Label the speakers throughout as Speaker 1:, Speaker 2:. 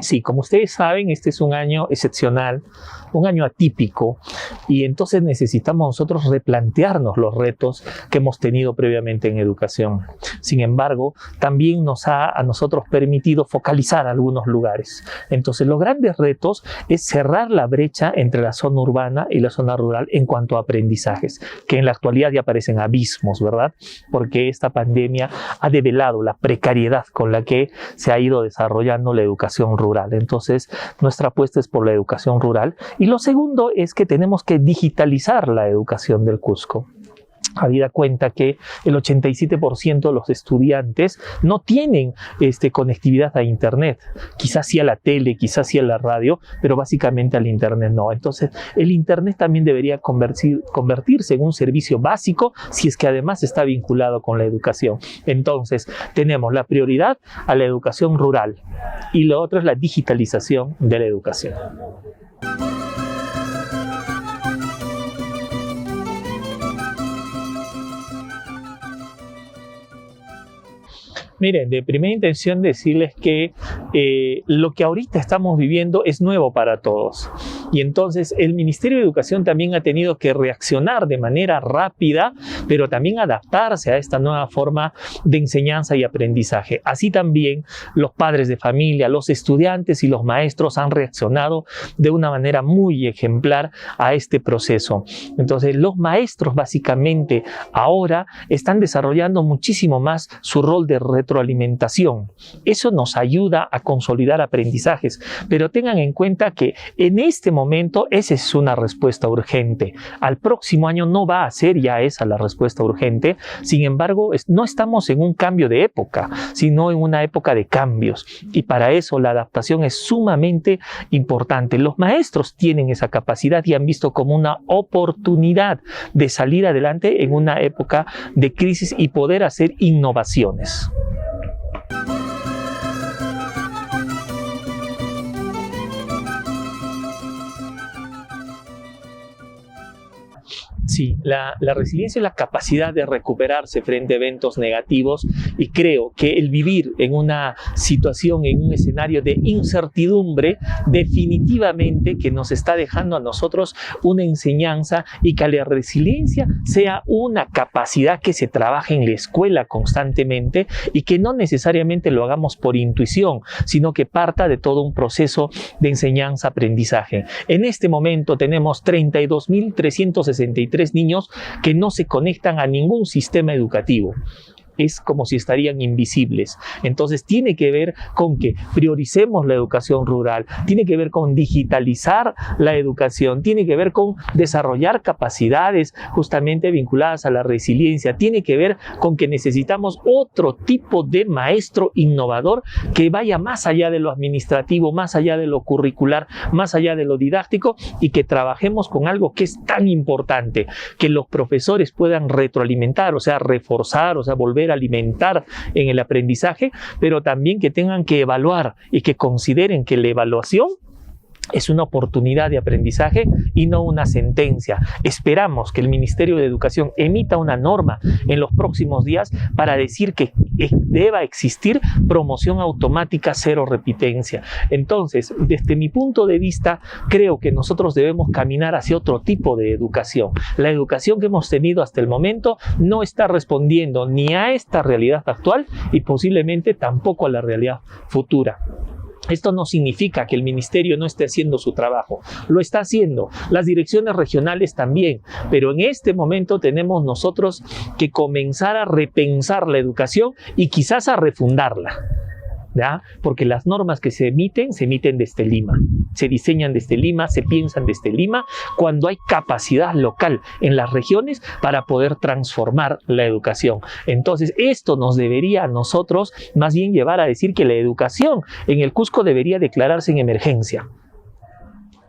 Speaker 1: Sí, como ustedes saben, este es un año excepcional, un año atípico, y entonces necesitamos nosotros replantearnos los retos que hemos tenido previamente en educación. Sin embargo, también nos ha a nosotros permitido focalizar algunos lugares. Entonces, los grandes retos es cerrar la brecha entre la zona urbana y la zona rural en cuanto a aprendizajes, que en la actualidad ya parecen abismos, ¿verdad? Porque esta pandemia ha develado la precariedad con la que se ha ido desarrollando la educación rural. Entonces, nuestra apuesta es por la educación rural. Y lo segundo es que tenemos que digitalizar la educación del Cusco. Habida cuenta que el 87% de los estudiantes no tienen conectividad a Internet. Quizás sí a la tele, quizás sí a la radio, pero básicamente al Internet no. Entonces, el Internet también debería convertirse en un servicio básico si es que además está vinculado con la educación. Entonces, tenemos la prioridad a la educación rural y lo otro es la digitalización de la educación. Miren, de primera intención decirles que lo que ahorita estamos viviendo es nuevo para todos. Y entonces el Ministerio de Educación también ha tenido que reaccionar de manera rápida, pero también adaptarse a esta nueva forma de enseñanza y aprendizaje. Así también los padres de familia, los estudiantes y los maestros han reaccionado de una manera muy ejemplar a este proceso. Entonces los maestros básicamente ahora están desarrollando muchísimo más su rol de retroalimentación. Eso nos ayuda a consolidar aprendizajes, pero tengan en cuenta que en este momento esa es una respuesta urgente. Al próximo año no va a ser ya esa la respuesta urgente. Sin embargo, no estamos en un cambio de época, sino en una época de cambios. Y para eso la adaptación es sumamente importante. Los maestros tienen esa capacidad y han visto como una oportunidad de salir adelante en una época de crisis y poder hacer innovaciones. Sí, la resiliencia es la capacidad de recuperarse frente a eventos negativos, y creo que el vivir en una situación, en un escenario de incertidumbre, definitivamente que nos está dejando a nosotros una enseñanza, y que la resiliencia sea una capacidad que se trabaje en la escuela constantemente y que no necesariamente lo hagamos por intuición, sino que parta de todo un proceso de enseñanza-aprendizaje. En este momento tenemos 32.363 niños que no se conectan a ningún sistema educativo. Es como si estarían invisibles. Entonces tiene que ver con que prioricemos la educación rural, tiene que ver con digitalizar la educación, tiene que ver con desarrollar capacidades justamente vinculadas a la resiliencia, tiene que ver con que necesitamos otro tipo de maestro innovador que vaya más allá de lo administrativo, más allá de lo curricular, más allá de lo didáctico, y que trabajemos con algo que es tan importante, que los profesores puedan retroalimentar, o sea, reforzar, o sea, volver a alimentar en el aprendizaje, pero también que tengan que evaluar y que consideren que la evaluación es una oportunidad de aprendizaje y no una sentencia. Esperamos que el Ministerio de Educación emita una norma en los próximos días para decir que deba existir promoción automática, cero repitencia. Entonces, desde mi punto de vista, creo que nosotros debemos caminar hacia otro tipo de educación. La educación que hemos tenido hasta el momento no está respondiendo ni a esta realidad actual y posiblemente tampoco a la realidad futura. Esto no significa que el ministerio no esté haciendo su trabajo, lo está haciendo, las direcciones regionales también, pero en este momento tenemos nosotros que comenzar a repensar la educación y quizás a refundarla, ¿ya? Porque las normas que se emiten desde Lima, se diseñan desde Lima, se piensan desde Lima, cuando hay capacidad local en las regiones para poder transformar la educación. Entonces, esto nos debería a nosotros más bien llevar a decir que la educación en el Cusco debería declararse en emergencia.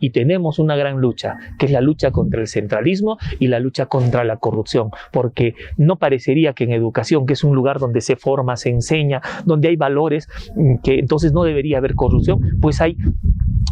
Speaker 1: Y tenemos una gran lucha, que es la lucha contra el centralismo y la lucha contra la corrupción, porque no parecería que en educación, que es un lugar donde se forma, se enseña, donde hay valores, que entonces no debería haber corrupción, pues hay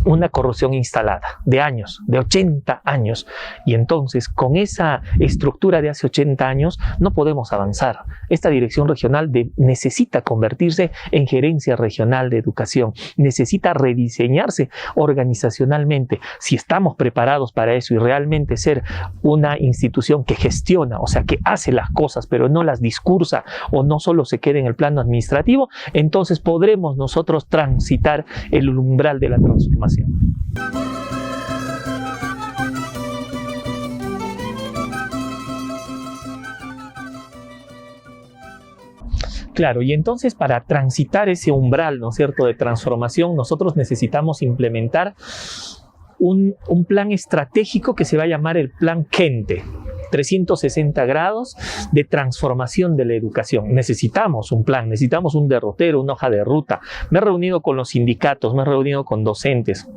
Speaker 1: una corrupción instalada de años, de 80 años. Y entonces, con esa estructura de hace 80 años, no podemos avanzar. Esta dirección regional necesita convertirse en gerencia regional de educación. Necesita rediseñarse organizacionalmente. Si estamos preparados para eso y realmente ser una institución que gestiona, o sea, que hace las cosas, pero no las discursa o no solo se quede en el plano administrativo, entonces podremos nosotros transitar el umbral de la transformación. Claro, y entonces para transitar ese umbral, ¿no es cierto?, de transformación, nosotros necesitamos implementar un plan estratégico que se va a llamar el Plan Gente. 360 grados de transformación de la educación. Necesitamos un plan, necesitamos un derrotero, una hoja de ruta. Me he reunido con los sindicatos, me he reunido con docentes.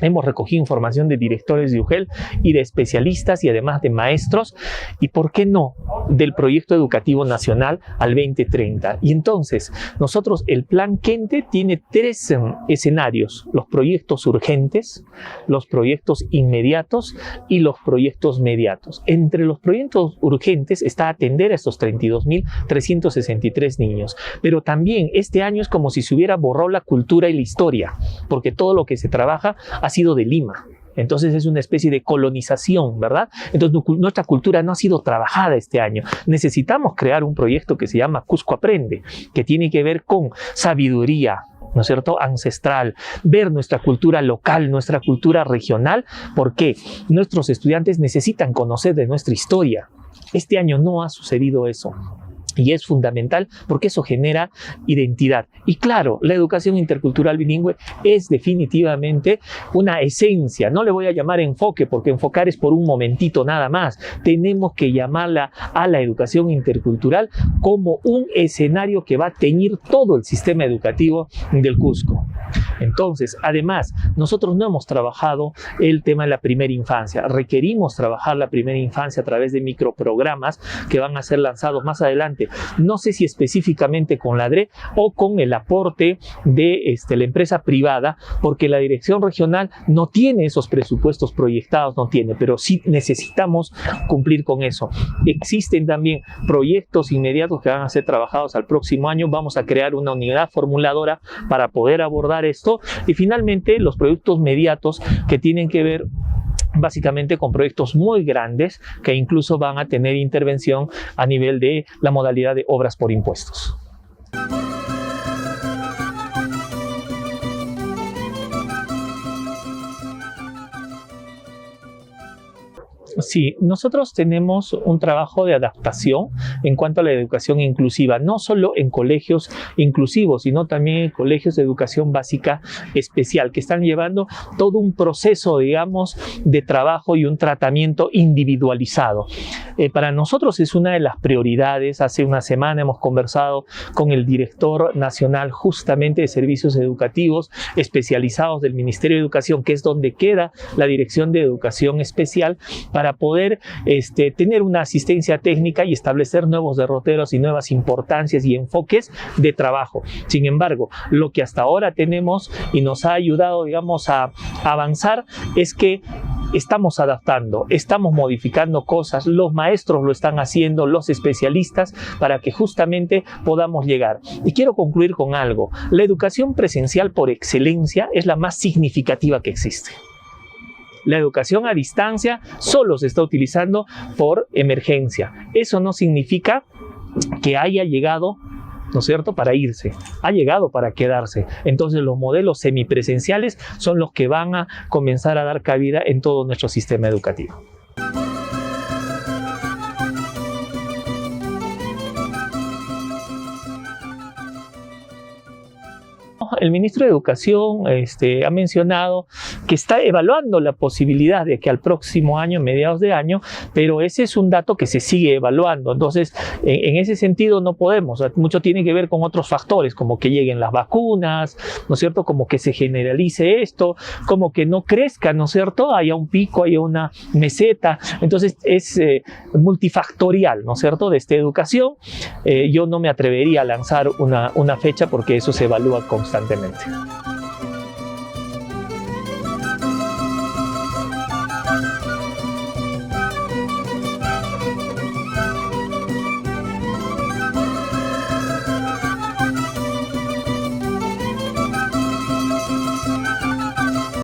Speaker 1: Hemos recogido información de directores de UGEL y de especialistas y además de maestros y, ¿por qué no?, del proyecto educativo nacional al 2030. Y entonces, nosotros, el Plan Gente tiene 3 escenarios: los proyectos urgentes, los proyectos inmediatos y los proyectos mediatos. Entre los proyectos urgentes está atender a estos 32.363 niños. Pero también este año es como si se hubiera borrado la cultura y la historia, porque todo lo que se trabaja ha sido de Lima. Entonces es una especie de colonización, ¿verdad? Entonces nuestra cultura no ha sido trabajada este año. Necesitamos crear un proyecto que se llama Cusco Aprende, que tiene que ver con sabiduría, ¿no es cierto?, ancestral, ver nuestra cultura local, nuestra cultura regional, porque nuestros estudiantes necesitan conocer de nuestra historia. Este año no ha sucedido eso. Y es fundamental porque eso genera identidad. Y claro, la educación intercultural bilingüe es definitivamente una esencia. No le voy a llamar enfoque, porque enfocar es por un momentito nada más. Tenemos que llamarla a la educación intercultural como un escenario que va a teñir todo el sistema educativo del Cusco. Entonces, además, nosotros no hemos trabajado el tema de la primera infancia. Requerimos trabajar la primera infancia a través de microprogramas que van a ser lanzados más adelante. No sé si específicamente con la DRE o con el aporte de la empresa privada, porque la dirección regional no tiene esos presupuestos proyectados, no tiene, pero sí necesitamos cumplir con eso. Existen también proyectos inmediatos que van a ser trabajados al próximo año. Vamos a crear una unidad formuladora para poder abordar esto. Y finalmente, los proyectos mediatos que tienen que ver básicamente con proyectos muy grandes que incluso van a tener intervención a nivel de la modalidad de obras por impuestos. Sí, nosotros tenemos un trabajo de adaptación en cuanto a la educación inclusiva, no solo en colegios inclusivos, sino también en colegios de educación básica especial, que están llevando todo un proceso, digamos, de trabajo y un tratamiento individualizado. Para nosotros es una de las prioridades. Hace una semana hemos conversado con el director nacional justamente de servicios educativos especializados del Ministerio de Educación, que es donde queda la Dirección de Educación Especial, para poder tener una asistencia técnica y establecer nuevos derroteros y nuevas importancias y enfoques de trabajo. Sin embargo, lo que hasta ahora tenemos y nos ha ayudado, digamos, a avanzar es que estamos adaptando, estamos modificando cosas, los maestros lo están haciendo, los especialistas, para que justamente podamos llegar. Y quiero concluir con algo: la educación presencial por excelencia es la más significativa que existe. La educación a distancia solo se está utilizando por emergencia. Eso no significa que haya llegado, ¿no es cierto?, para irse. Ha llegado para quedarse. Entonces los modelos semipresenciales son los que van a comenzar a dar cabida en todo nuestro sistema educativo. El ministro de Educación ha mencionado que está evaluando la posibilidad de que al próximo año, mediados de año, pero ese es un dato que se sigue evaluando. Entonces, en ese sentido no podemos. Mucho tiene que ver con otros factores, como que lleguen las vacunas, ¿no es cierto?, como que se generalice esto, como que no crezca, ¿no es cierto?, haya un pico, haya una meseta. Entonces, es multifactorial, ¿no es cierto?, de esta educación. Yo no me atrevería a lanzar una fecha porque eso se evalúa constantemente.